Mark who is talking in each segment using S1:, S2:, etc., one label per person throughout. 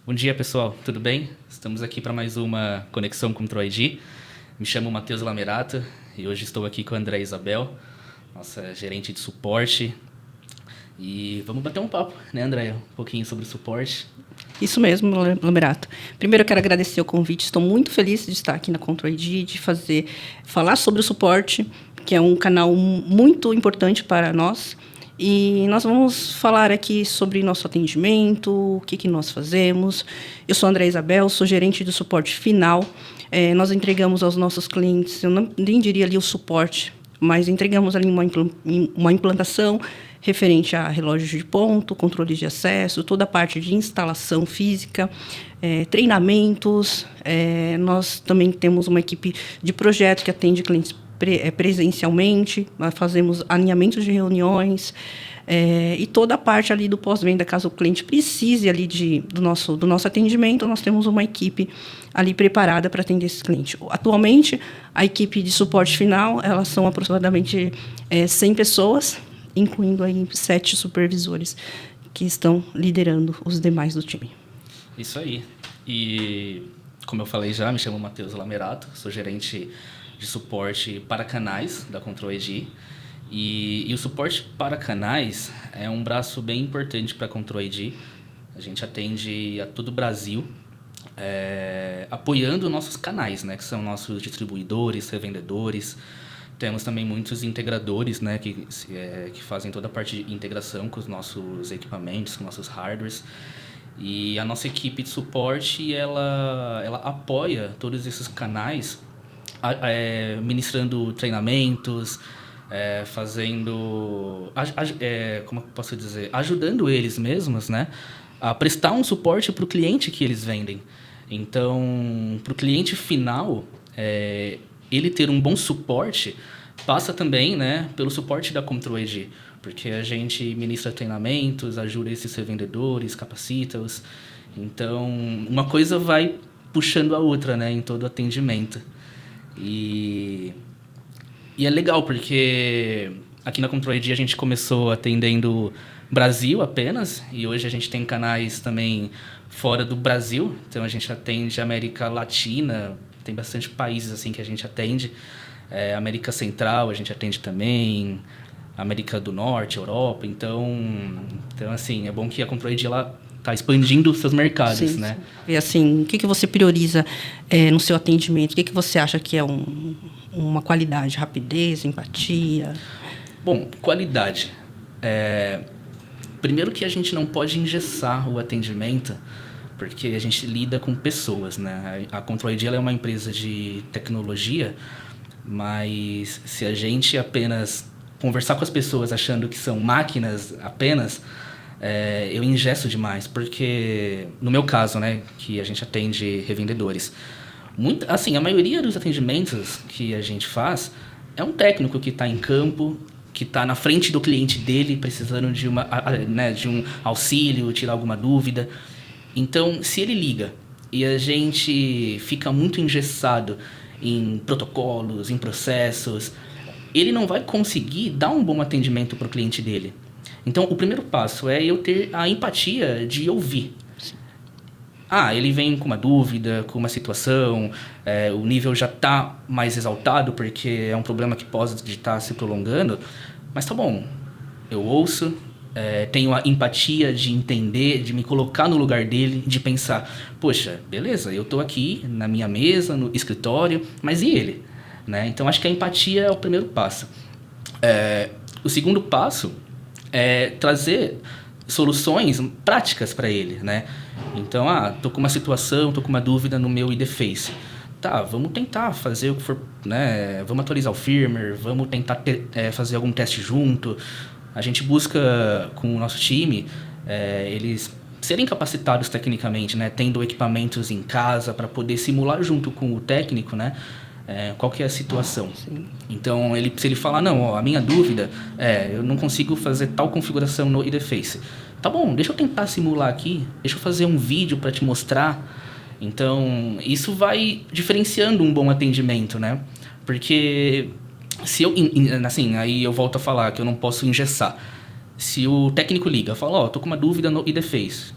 S1: Bom dia, pessoal. Tudo bem? Estamos aqui para mais uma Conexão com Troid. Me chamo Matheus Lamerato e hoje estou aqui com a André Isabel, nossa gerente de suporte. E vamos bater um papo, né, André? Um pouquinho sobre o suporte.
S2: Isso mesmo, Lamerato. Primeiro eu quero agradecer o convite. Estou muito feliz de estar aqui na Controid, de falar sobre o suporte, que é um canal muito importante para nós. E nós vamos falar aqui sobre nosso atendimento, o que nós fazemos. Eu sou a André Isabel, sou gerente do suporte final. Nós entregamos aos nossos clientes, eu nem diria ali o suporte, mas entregamos ali uma implantação referente a relógios de ponto, controles de acesso, toda a parte de instalação física, treinamentos. Nós também temos uma equipe de projeto que atende clientes presencialmente, nós fazemos alinhamentos de reuniões e toda a parte ali do pós-venda, caso o cliente precise ali do nosso atendimento, nós temos uma equipe ali preparada para atender esse cliente. Atualmente, a equipe de suporte final, elas são aproximadamente 100 pessoas, incluindo aí 7 supervisores que estão liderando os demais do time.
S1: Isso aí. E, como eu falei já, me chamo Matheus Lamerato, sou gerente de suporte para canais da Controid. E o suporte para canais é um braço bem importante para a Controid. A gente atende a todo o Brasil, apoiando nossos canais, né, que são nossos distribuidores, revendedores. Temos também muitos integradores, né, que fazem toda a parte de integração com os nossos equipamentos, com nossos hardwares. E a nossa equipe de suporte, ela apoia todos esses canais, ministrando treinamentos, fazendo, como eu posso dizer, ajudando eles mesmos, né, a prestar um suporte para o cliente que eles vendem. Então, para o cliente final, ele ter um bom suporte passa também, né, pelo suporte da Controid, porque a gente ministra treinamentos, ajuda esses revendedores, capacita-os. Então, uma coisa vai puxando a outra, né, em todo o atendimento. E é legal, porque aqui na Controid a gente começou atendendo Brasil apenas, e hoje a gente tem canais também fora do Brasil. Então, a gente atende a América Latina, tem bastante países assim que a gente atende. América Central a gente atende também, América do Norte, Europa. Então assim, é bom que a Controid está expandindo os seus mercados, sim, né?
S2: E assim, o que você prioriza no seu atendimento? O que você acha que é uma qualidade? Rapidez, empatia?
S1: Bom, qualidade. Primeiro que a gente não pode engessar o atendimento, porque a gente lida com pessoas, né? A Controid é uma empresa de tecnologia, mas se a gente apenas conversar com as pessoas achando que são máquinas apenas, eu engesso demais, porque no meu caso, né, que a gente atende revendedores, assim, a maioria dos atendimentos que a gente faz é um técnico que está em campo, que está na frente do cliente dele, precisando de um auxílio, tirar alguma dúvida. Então, se ele liga e a gente fica muito engessado em protocolos, em processos, ele não vai conseguir dar um bom atendimento para o cliente dele. Então, o primeiro passo é eu ter a empatia de ouvir. Ele vem com uma dúvida, com uma situação, o nível já está mais exaltado porque é um problema que pode estar se prolongando, mas tá bom, eu ouço, tenho a empatia de entender, de me colocar no lugar dele, de pensar, poxa, beleza, eu estou aqui na minha mesa, no escritório, mas e ele? Né? Então, acho que a empatia é o primeiro passo. O segundo passo é trazer soluções práticas para ele, né? Então, tô com uma situação, tô com uma dúvida no meu IDFace. Tá, vamos tentar fazer o que for, né? Vamos atualizar o firmware, vamos tentar fazer algum teste junto. A gente busca, com o nosso time, eles serem capacitados tecnicamente, né? Tendo equipamentos em casa para poder simular junto com o técnico, né? Qual que é a situação. Sim. Então, se ele falar, não, a minha dúvida eu não consigo fazer tal configuração no IDFace. Tá bom, deixa eu tentar simular aqui, deixa eu fazer um vídeo para te mostrar. Então, isso vai diferenciando um bom atendimento, né? Porque se eu, assim, aí eu volto a falar que eu não posso engessar. Se o técnico liga, fala, tô com uma dúvida no IDFACE,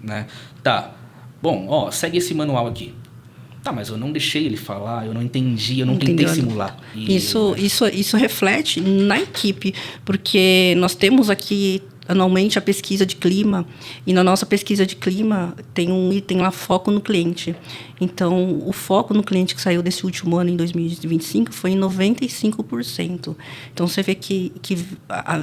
S1: né? Tá, bom, segue esse manual aqui. Tá, mas eu não deixei ele falar, eu não entendi, eu não tentei simular.
S2: Isso reflete na equipe, porque nós temos aqui anualmente a pesquisa de clima, e na nossa pesquisa de clima tem um item lá, foco no cliente. Então, o foco no cliente que saiu desse último ano, em 2025, foi em 95%. Então, você vê que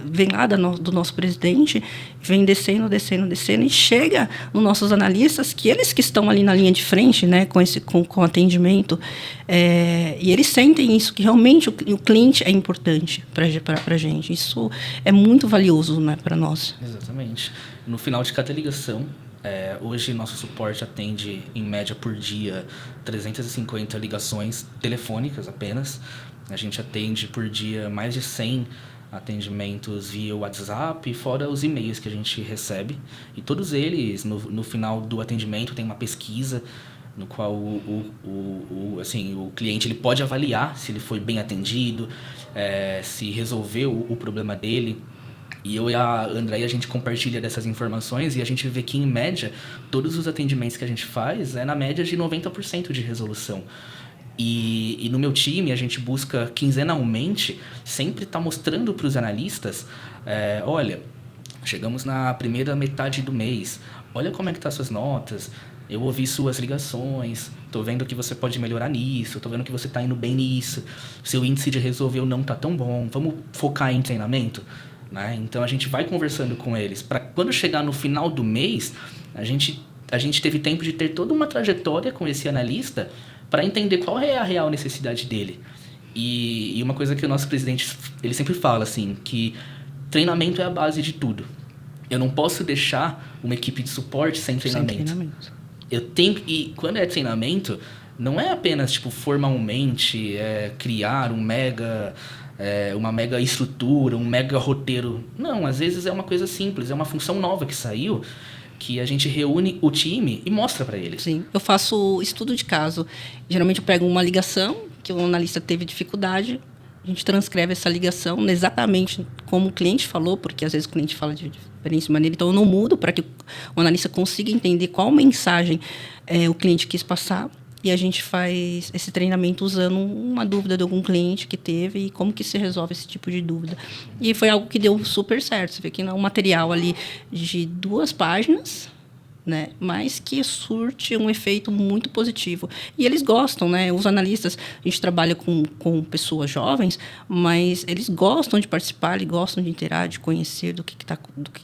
S2: vem lá do nosso presidente, vem descendo, e chega nos nossos analistas, que eles que estão ali na linha de frente, né, com atendimento, e eles sentem isso, que realmente o cliente é importante para a gente. Isso é muito valioso, né, para nós.
S1: Exatamente. No final de cada ligação, hoje nosso suporte atende em média por dia 350 ligações telefônicas apenas. A gente atende por dia mais de 100 atendimentos via WhatsApp, fora os e-mails que a gente recebe. E todos eles, no final do atendimento, tem uma pesquisa no qual o cliente ele pode avaliar se ele foi bem atendido, se resolveu o problema dele. E eu e a Andréia, a gente compartilha dessas informações e a gente vê que, em média, todos os atendimentos que a gente faz na média de 90% de resolução. E no meu time, a gente busca quinzenalmente sempre estar mostrando para os analistas, olha, chegamos na primeira metade do mês, olha como é que estão as suas notas, eu ouvi suas ligações, estou vendo que você pode melhorar nisso, estou vendo que você está indo bem nisso, seu índice de resolver não está tão bom, vamos focar em treinamento? Né? Então, a gente vai conversando com eles para quando chegar no final do mês, a gente teve tempo de ter toda uma trajetória com esse analista para entender qual é a real necessidade dele. E uma coisa que o nosso presidente ele sempre fala, assim, que treinamento é a base de tudo. Eu não posso deixar uma equipe de suporte sem treinamento. E quando é treinamento, não é apenas formalmente criar uma mega estrutura, um mega roteiro. Não, às vezes é uma coisa simples, é uma função nova que saiu, que a gente reúne o time e mostra para eles.
S2: Sim, eu faço estudo de caso. Geralmente eu pego uma ligação que o analista teve dificuldade, a gente transcreve essa ligação exatamente como o cliente falou, porque às vezes o cliente fala de diferente maneira, então eu não mudo para que o analista consiga entender qual mensagem o cliente quis passar. E a gente faz esse treinamento usando uma dúvida de algum cliente que teve e como que se resolve esse tipo de dúvida. E foi algo que deu super certo. Você vê que é um material ali de 2 páginas, né, mas que surte um efeito muito positivo. E eles gostam, né? Os analistas, a gente trabalha com pessoas jovens, mas eles gostam de participar, eles gostam de interagir, de conhecer do que tá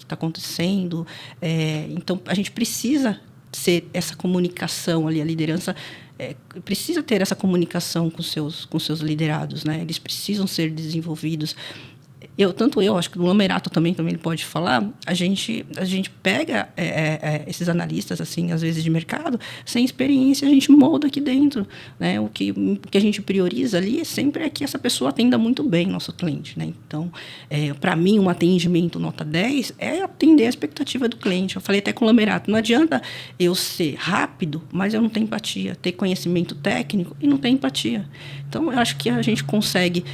S2: acontecendo. Então, a gente precisa ser essa comunicação ali, a liderança precisa ter essa comunicação com seus liderados, né? Eles precisam ser desenvolvidos. Acho que o Lomerato também ele pode falar, a gente pega esses analistas, assim, às vezes de mercado, sem experiência, a gente molda aqui dentro, né? O que a gente prioriza ali sempre é que essa pessoa atenda muito bem nosso cliente, né? Então, para mim, um atendimento nota 10 é atender a expectativa do cliente. Eu falei até com o Lomerato, não adianta eu ser rápido, mas eu não tenho empatia, ter conhecimento técnico e não ter empatia. Então, eu acho que a gente consegue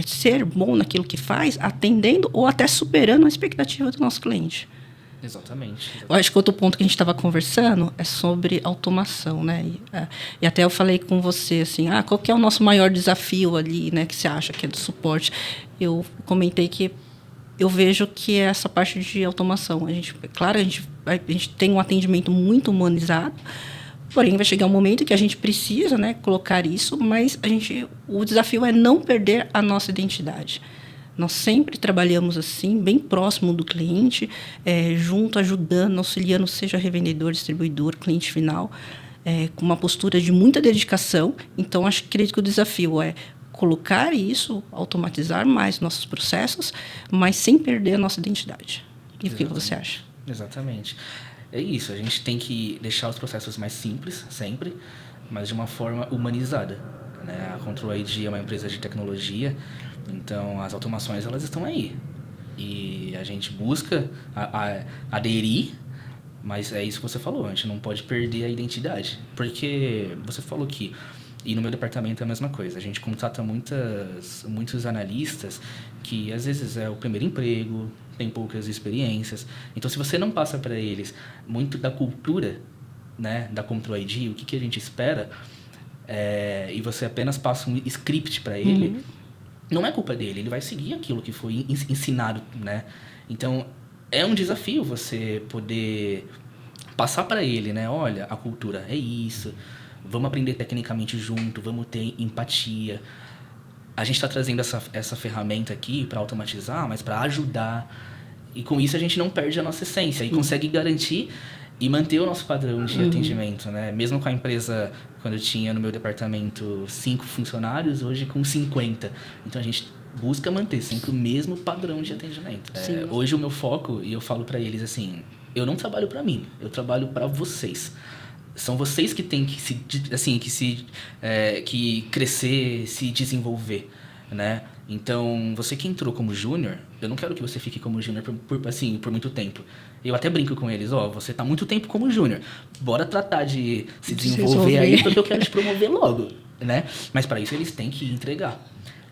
S2: ser bom naquilo que faz, atendendo ou até superando a expectativa do nosso cliente.
S1: Exatamente.
S2: Eu acho que outro ponto que a gente estava conversando é sobre automação, né? E até eu falei com você, assim, qual que é o nosso maior desafio ali, né, que você acha que é do suporte? Eu comentei que eu vejo que é essa parte de automação. A gente tem um atendimento muito humanizado, porém, vai chegar um momento que a gente precisa, né, colocar isso, mas o desafio é não perder a nossa identidade. Nós sempre trabalhamos assim, bem próximo do cliente, junto, ajudando, auxiliando, seja revendedor, distribuidor, cliente final, com uma postura de muita dedicação. Então, acredito que o desafio é colocar isso, automatizar mais nossos processos, mas sem perder a nossa identidade. E o que você acha?
S1: Exatamente. É isso, a gente tem que deixar os processos mais simples, sempre, mas de uma forma humanizada, né? A Control ID é uma empresa de tecnologia, então as automações elas estão aí. E a gente busca aderir, mas é isso que você falou, a gente não pode perder a identidade. Porque você falou que E no meu departamento é a mesma coisa. A gente contrata muitos analistas que às vezes é o primeiro emprego, tem poucas experiências. Então, se você não passa para eles muito da cultura, né, da Control ID, o que a gente espera, e você apenas passa um script para ele, não é culpa dele, ele vai seguir aquilo que foi ensinado, né? Então, é um desafio você poder passar para ele, né? Olha, a cultura é isso, vamos aprender tecnicamente junto, vamos ter empatia. A gente está trazendo essa ferramenta aqui para automatizar, mas para ajudar. E com isso a gente não perde a nossa essência e consegue garantir e manter o nosso padrão de atendimento, né? Mesmo com a empresa, quando eu tinha no meu departamento 5 funcionários, hoje com 50. Então a gente busca manter sempre o mesmo padrão de atendimento. Hoje o meu foco, e eu falo para eles assim, eu não trabalho para mim, eu trabalho para vocês. São vocês que têm que crescer, se desenvolver, né? Então, você que entrou como júnior, eu não quero que você fique como júnior por muito tempo. Eu até brinco com eles, você está muito tempo como júnior, bora tratar de se desenvolver aí, porque eu quero te promover logo, né? Mas para isso eles têm que entregar.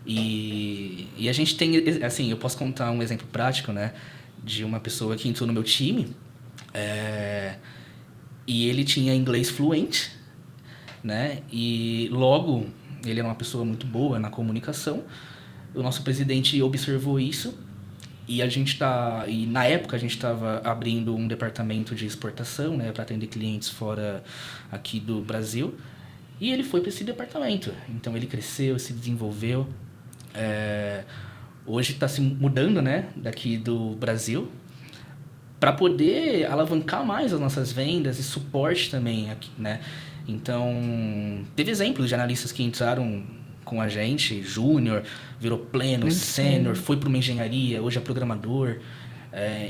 S1: E a gente tem, assim, eu posso contar um exemplo prático, né? De uma pessoa que entrou no meu time, e ele tinha inglês fluente, né? E logo, ele era uma pessoa muito boa na comunicação. O nosso presidente observou isso e na época a gente estava abrindo um departamento de exportação, né, para atender clientes fora aqui do Brasil. E ele foi para esse departamento. Então ele cresceu, se desenvolveu. Hoje está se mudando, né, daqui do Brasil, para poder alavancar mais as nossas vendas e suporte também aqui, né? Então, teve exemplos de analistas que entraram com a gente, júnior, virou pleno, sênior, foi para uma engenharia, hoje é programador.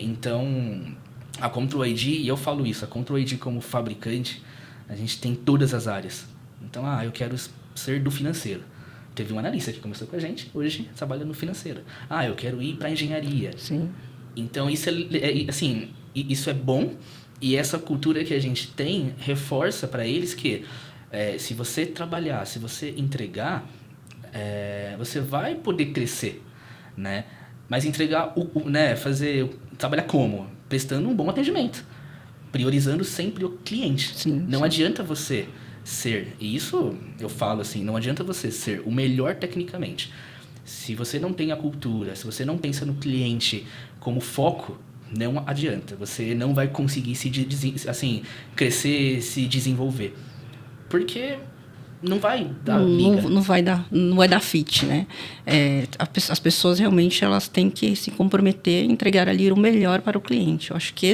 S1: Então, a Control ID, e eu falo isso, a Control ID como fabricante, a gente tem todas as áreas. Então, eu quero ser do financeiro. Teve um analista que começou com a gente, hoje trabalha no financeiro. Eu quero ir para a engenharia.
S2: Sim.
S1: Então, isso é bom, e essa cultura que a gente tem reforça para eles que se você trabalhar, se você entregar, você vai poder crescer, né? Mas entregar, né, trabalhar como? Prestando um bom atendimento, priorizando sempre o cliente.
S2: Sim,
S1: não adianta você ser, e isso eu falo assim, não adianta você ser o melhor tecnicamente. Se você não tem a cultura, se você não pensa no cliente como foco, não adianta. Você não vai conseguir crescer, se desenvolver. Porque não vai dar liga.
S2: Não vai dar fit, né? As pessoas realmente elas têm que se comprometer e entregar ali o melhor para o cliente. Eu acho que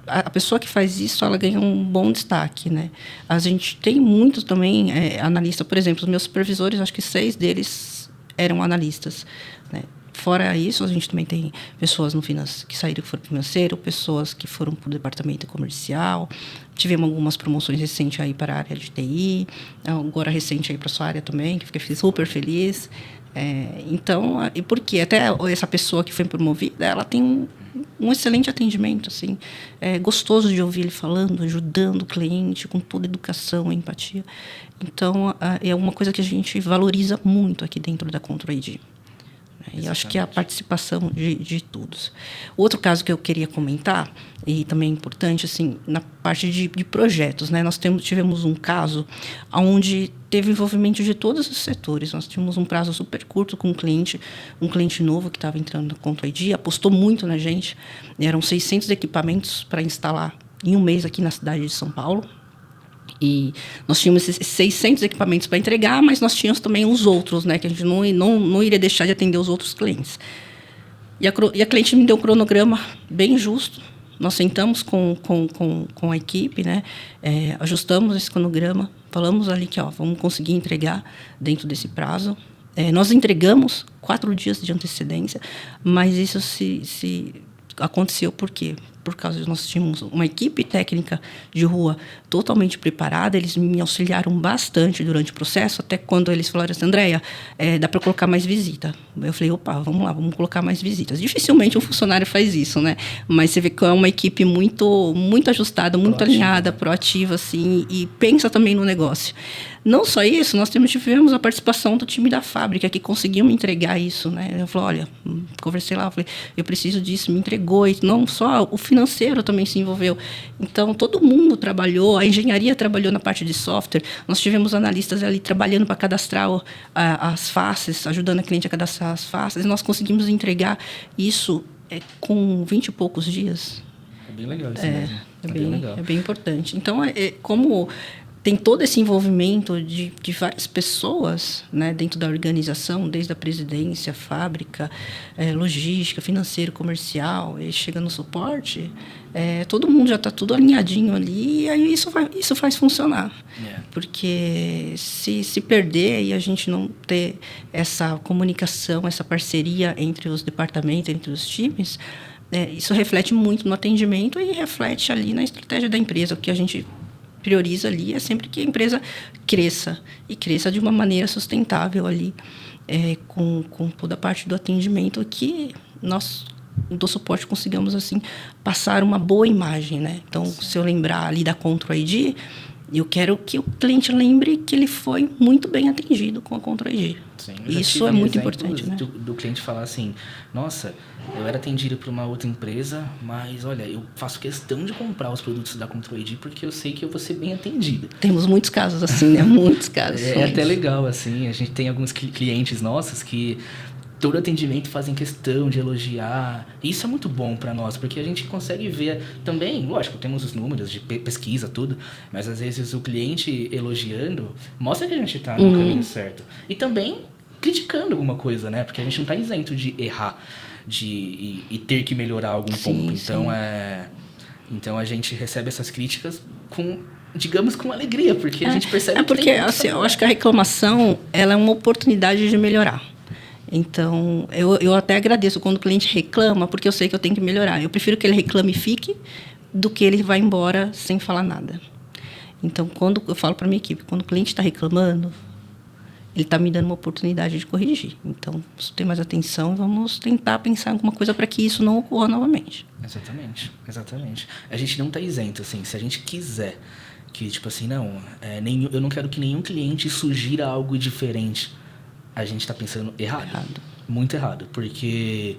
S2: a pessoa que faz isso, ela ganha um bom destaque, né? A gente tem muitos também analistas, por exemplo, os meus supervisores, acho que 6 deles eram analistas, né? Fora isso, a gente também tem pessoas que saíram, que foram para o financeiro, pessoas que foram para o departamento comercial. Tivemos algumas promoções recentes aí para a área de TI, agora recente aí para a sua área também, que fiquei super feliz. Então, e por quê? Até essa pessoa que foi promovida, ela tem um excelente atendimento, assim. É gostoso de ouvir ele falando, ajudando o cliente, com toda educação, empatia. Então, é uma coisa que a gente valoriza muito aqui dentro da Control ID. E acho que é a participação de todos. Outro caso que eu queria comentar, e também é importante, assim, na parte de projetos, né? Nós tivemos um caso onde teve envolvimento de todos os setores. Nós tínhamos um prazo super curto com um cliente novo que estava entrando na Control ID, apostou muito na gente. Eram 600 equipamentos para instalar em um mês aqui na cidade de São Paulo. E nós tínhamos esses 600 equipamentos para entregar, mas nós tínhamos também os outros, né, que a gente não iria deixar de atender os outros clientes. E a cliente me deu um cronograma bem justo. Nós sentamos com a equipe, né, ajustamos esse cronograma, falamos ali que vamos conseguir entregar dentro desse prazo. Nós entregamos 4 dias de antecedência, mas isso se aconteceu por quê? por causa de nós tínhamos uma equipe técnica de rua totalmente preparada, eles me auxiliaram bastante durante o processo, até quando eles falaram assim, Andréia, dá para colocar mais visita. Eu falei, opa, vamos lá, vamos colocar mais visitas. Dificilmente um funcionário faz isso, né? Mas você vê que é uma equipe muito, muito ajustada, muito proativa, alinhada, proativa, assim, e pensa também no negócio. Não só isso, nós tivemos a participação do time da fábrica, que conseguiu me entregar isso, né? Eu falei, olha, conversei lá, eu falei, eu preciso disso, me entregou. E não só o financeiro também se envolveu. Então, todo mundo trabalhou, a engenharia trabalhou na parte de software, nós tivemos analistas ali trabalhando para cadastrar as faces, ajudando a cliente a cadastrar as faces, e nós conseguimos entregar isso com 20 e poucos dias.
S1: É bem legal isso mesmo.
S2: Bem legal. É bem importante. Então, como tem todo esse envolvimento de várias pessoas, né, dentro da organização, desde a presidência, fábrica, logística, financeiro, comercial, e chega no suporte, todo mundo já está tudo alinhadinho ali, e aí isso faz funcionar. Porque se perder e a gente não ter essa comunicação, essa parceria entre os departamentos, entre os times, isso reflete muito no atendimento e reflete ali na estratégia da empresa, o que a gente prioriza ali é sempre que a empresa cresça, e cresça de uma maneira sustentável ali, com toda a parte do atendimento, que nós, do suporte, consigamos, assim, passar uma boa imagem, né? Então, se eu lembrar ali da Control ID, eu quero que o cliente lembre que ele foi muito bem atendido com a Control ID.
S1: Sim,
S2: isso é muito importante, né?
S1: Do cliente falar assim, nossa, eu era atendido por uma outra empresa, mas olha, eu faço questão de comprar os produtos da Control ID porque eu sei que eu vou ser bem atendido.
S2: Temos muitos casos assim, né? Muitos casos.
S1: É até legal, assim, a gente tem alguns clientes nossos que todo atendimento fazem questão de elogiar. E isso é muito bom para nós, porque a gente consegue ver também, lógico, temos os números de pesquisa, tudo, mas às vezes o cliente elogiando mostra que a gente está no caminho certo. E também criticando alguma coisa, né? Porque a gente não está isento de errar, e ter que melhorar algum ponto. Então, então a gente recebe essas críticas digamos, com alegria, porque a gente percebe
S2: que tem assim, eu acho que a reclamação, ela é uma oportunidade de melhorar. Então, eu até agradeço quando o cliente reclama, porque eu sei que eu tenho que melhorar. Eu prefiro que ele reclame e fique, do que ele vá embora sem falar nada. Então, quando eu falo para a minha equipe, quando o cliente está reclamando, ele está me dando uma oportunidade de corrigir. Então, vamos ter mais atenção, vamos tentar pensar em alguma coisa para que isso não ocorra novamente.
S1: Exatamente. A gente não está isento, assim, se a gente quiser que, tipo assim, eu não quero que nenhum cliente sugira algo diferente, a gente está pensando errado. Muito errado. Porque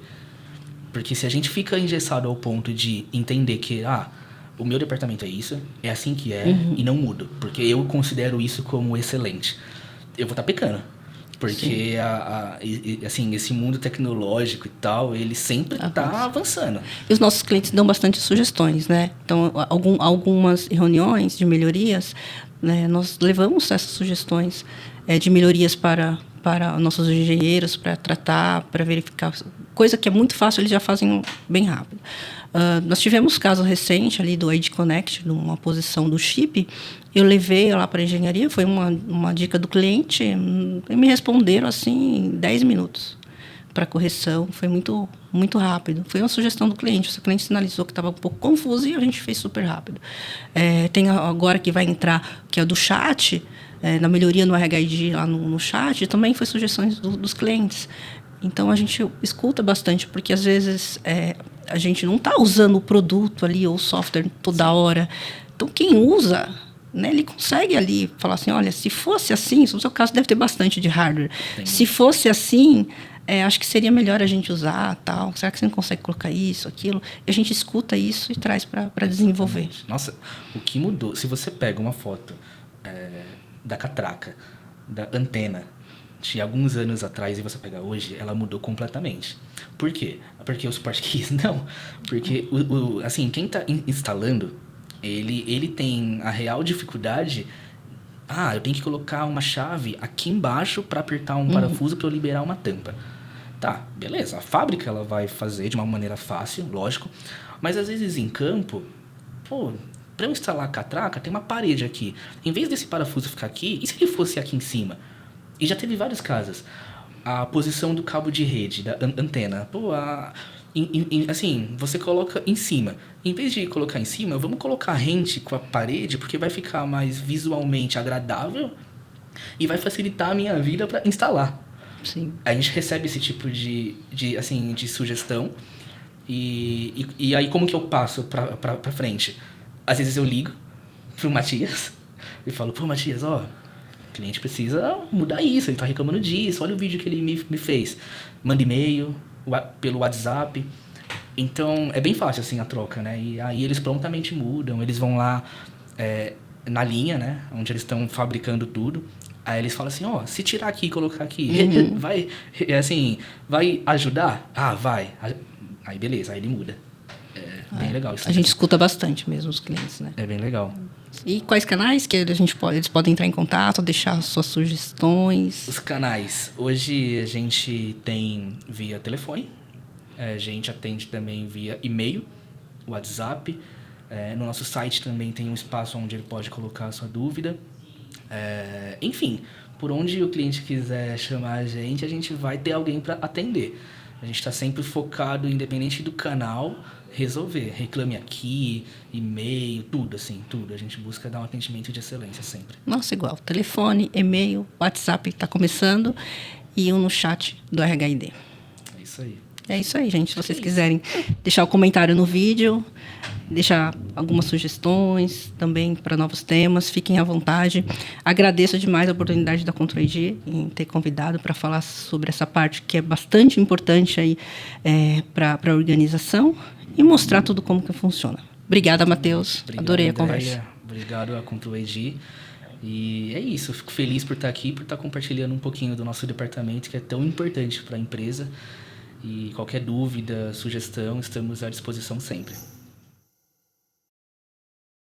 S1: se a gente fica engessado ao ponto de entender que o meu departamento é isso, é assim que é, e não mudo, porque eu considero isso como excelente, eu vou estar pecando. Porque assim, esse mundo tecnológico e tal, ele sempre está avançando.
S2: E os nossos clientes dão bastante sugestões, né? Então, algumas reuniões de melhorias, né, nós levamos essas sugestões de melhorias para nossos engenheiros, para tratar, para verificar. Coisa que é muito fácil, eles já fazem bem rápido. Nós tivemos caso recente ali do ID Connect, numa posição do chip. Eu levei lá para a engenharia, foi uma dica do cliente, e me responderam assim em 10 minutos para correção. Foi muito, muito rápido. Foi uma sugestão do cliente. O cliente sinalizou que estava um pouco confuso e a gente fez super rápido. Tem agora que vai entrar, que é do chat, na melhoria no RHID lá no chat, também foi sugestões dos clientes. Então, a gente escuta bastante, porque às vezes a gente não está usando o produto ali, ou o software toda hora. Então, quem usa, né, ele consegue ali falar assim, olha, se fosse assim, no seu caso deve ter bastante de hardware.
S1: Entendi.
S2: Se fosse assim, acho que seria melhor a gente usar, tal. Será que você não consegue colocar isso, aquilo? E a gente escuta isso e traz para desenvolver.
S1: Nossa, o que mudou? Se você pega uma foto da catraca, da antena, de alguns anos atrás e você pega hoje, ela mudou completamente. Por quê? Porque o suporte quis? Não. Porque, assim, quem está instalando, ele tem a real dificuldade. Eu tenho que colocar uma chave aqui embaixo para apertar um parafuso para eu liberar uma tampa. Tá, beleza. A fábrica ela vai fazer de uma maneira fácil, lógico. Mas às vezes em campo, para eu instalar a catraca, tem uma parede aqui. Em vez desse parafuso ficar aqui, e se ele fosse aqui em cima? E já teve vários casos. A posição do cabo de rede, da antena. Assim, você coloca em cima. Em vez de colocar em cima, vamos colocar rente com a parede, porque vai ficar mais visualmente agradável e vai facilitar a minha vida para instalar.
S2: Sim.
S1: A gente recebe esse tipo de sugestão e aí como que eu passo pra frente? Às vezes eu ligo pro Matias e falo, pô, Matias, ó, o cliente precisa mudar isso, ele tá reclamando disso, olha o vídeo que ele me fez. Manda e-mail, pelo WhatsApp. Então, é bem fácil, assim, a troca, né? E aí eles prontamente mudam, eles vão lá na linha, né? Onde eles estão fabricando tudo. Aí eles falam assim, ó, se tirar aqui e colocar aqui, vai, assim, vai ajudar? Ah, vai. Aí beleza, aí ele muda. É bem legal isso.
S2: A gente escuta bastante mesmo os clientes, né?
S1: É bem legal.
S2: E quais canais que eles podem entrar em contato, deixar suas sugestões?
S1: Os canais. Hoje a gente tem via telefone, a gente atende também via e-mail, WhatsApp. No nosso site também tem um espaço onde ele pode colocar a sua dúvida. Enfim, por onde o cliente quiser chamar a gente vai ter alguém para atender. A gente está sempre focado, independente do canal, resolver. Reclame aqui, e-mail, tudo assim, tudo. A gente busca dar um atendimento de excelência sempre.
S2: Nossa, igual. Telefone, e-mail, WhatsApp está começando e um no chat do RHID.
S1: É isso aí.
S2: É isso aí, gente. Se vocês quiserem deixar o comentário no vídeo, deixar algumas sugestões também para novos temas, fiquem à vontade. Agradeço demais a oportunidade da Controid em ter convidado para falar sobre essa parte que é bastante importante aí para a organização e mostrar tudo como que funciona. Obrigada, Matheus. Adorei a conversa.
S1: Obrigado a Controid. E é isso. Fico feliz por estar aqui, por estar compartilhando um pouquinho do nosso departamento, que é tão importante para a empresa. E qualquer dúvida, sugestão, estamos à disposição sempre.